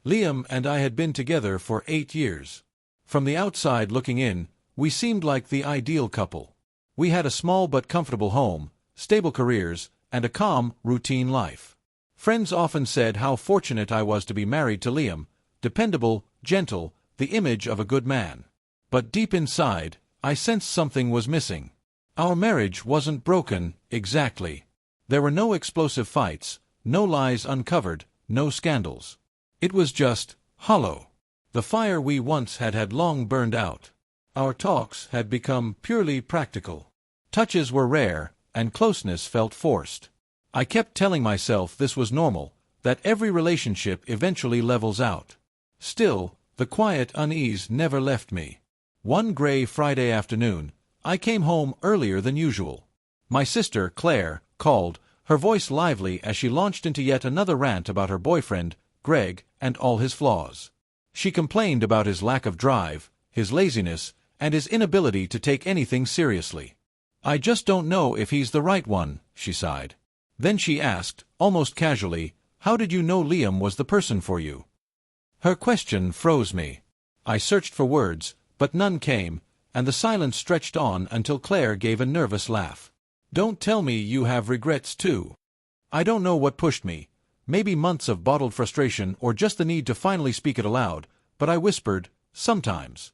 Liam and I had been together for 8 years. From the outside looking in, we seemed like the ideal couple. We had a small but comfortable home, stable careers, and a calm, routine life. Friends often said how fortunate I was to be married to Liam, dependable, gentle, the image of a good man. But deep inside, I sensed something was missing. Our marriage wasn't broken, exactly. There were no explosive fights, no lies uncovered, no scandals. It was just hollow. The fire we once had long burned out. Our talks had become purely practical. Touches were rare, and closeness felt forced. I kept telling myself this was normal, that every relationship eventually levels out. Still, the quiet unease never left me. One gray Friday afternoon, I came home earlier than usual. My sister, Claire, called, her voice lively as she launched into yet another rant about her boyfriend, Greg, and all his flaws. She complained about his lack of drive, his laziness, and his inability to take anything seriously. "I just don't know if he's the right one," she sighed. Then she asked, almost casually, "How did you know Liam was the person for you?" Her question froze me. I searched for words, but none came, and the silence stretched on until Claire gave a nervous laugh. "Don't tell me you have regrets too." I don't know what pushed me, maybe months of bottled frustration or just the need to finally speak it aloud, but I whispered, "Sometimes.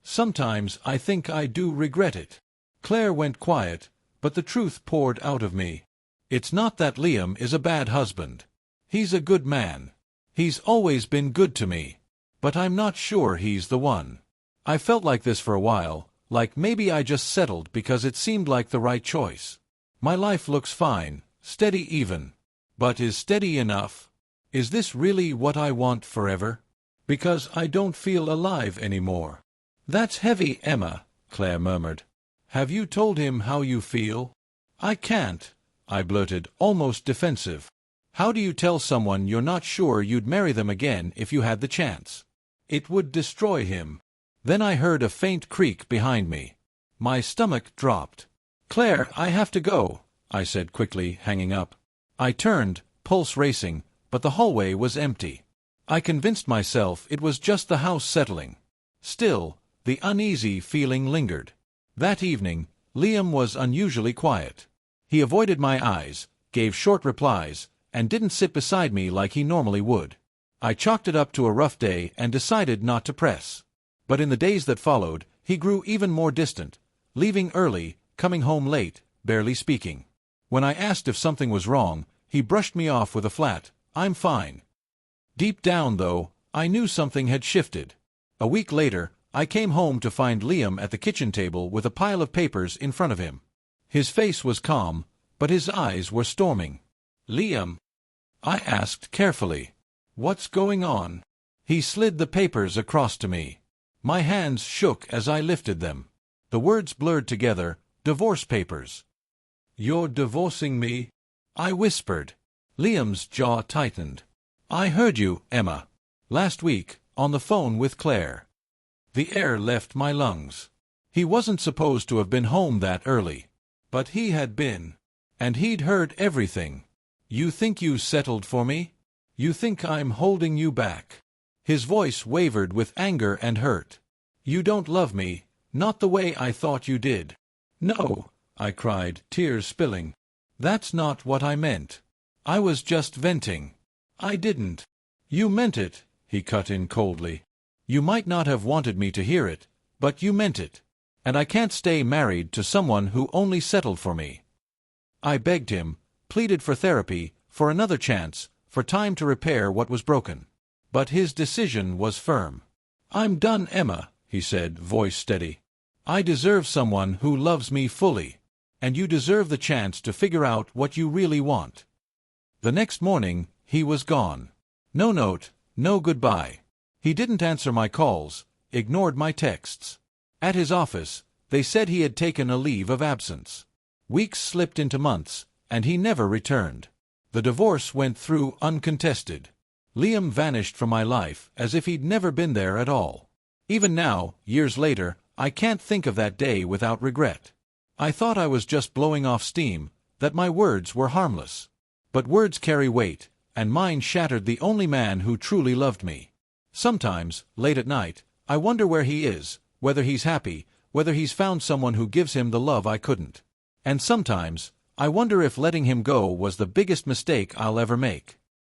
Sometimes I think I do regret it." Claire went quiet, but the truth poured out of me. "It's not that Liam is a bad husband. He's a good man. He's always been good to me. But I'm not sure he's the one." I felt like this for a while, like maybe I just settled because it seemed like the right choice. My life looks fine, steady even. But is steady enough? Is this really what I want forever? Because I don't feel alive anymore. "That's heavy, Emma," Claire murmured. "Have you told him how you feel?" "I can't," I blurted, almost defensive. "How do you tell someone you're not sure you'd marry them again if you had the chance? It would destroy him." Then I heard a faint creak behind me. My stomach dropped. "Claire, I have to go," I said quickly, hanging up. I turned, pulse racing, but the hallway was empty. I convinced myself it was just the house settling. Still, the uneasy feeling lingered. That evening, Liam was unusually quiet. He avoided my eyes, gave short replies, and didn't sit beside me like he normally would. I chalked it up to a rough day and decided not to press. But in the days that followed, he grew even more distant, leaving early, coming home late, barely speaking. When I asked if something was wrong, he brushed me off with a flat, "I'm fine." Deep down, though, I knew something had shifted. A week later, I came home to find Liam at the kitchen table with a pile of papers in front of him. His face was calm, but his eyes were storming. "Liam?" I asked carefully. "What's going on?" He slid the papers across to me. My hands shook as I lifted them. The words blurred together, "Divorce papers." "You're divorcing me?" I whispered. Liam's jaw tightened. "I heard you, Emma. Last week, on the phone with Claire." The air left my lungs. He wasn't supposed to have been home that early. But he had been. And he'd heard everything. "You think you settled for me? You think I'm holding you back?" His voice wavered with anger and hurt. "You don't love me, not the way I thought you did." "No," I cried, tears spilling. "That's not what I meant. I was just venting." "I didn't." "You meant it," he cut in coldly. "You might not have wanted me to hear it, but you meant it. And I can't stay married to someone who only settled for me." I begged him, pleaded for therapy, for another chance, for time to repair what was broken. But his decision was firm. "I'm done, Emma," he said, voice steady. "I deserve someone who loves me fully. And you deserve the chance to figure out what you really want." The next morning, he was gone. No note, no goodbye. He didn't answer my calls, ignored my texts. At his office, they said he had taken a leave of absence. Weeks slipped into months, and he never returned. The divorce went through uncontested. Liam vanished from my life as if he'd never been there at all. Even now, years later, I can't think of that day without regret. I thought I was just blowing off steam, that my words were harmless. But words carry weight, and mine shattered the only man who truly loved me. Sometimes, late at night, I wonder where he is, whether he's happy, whether he's found someone who gives him the love I couldn't. And sometimes, I wonder if letting him go was the biggest mistake I'll ever make.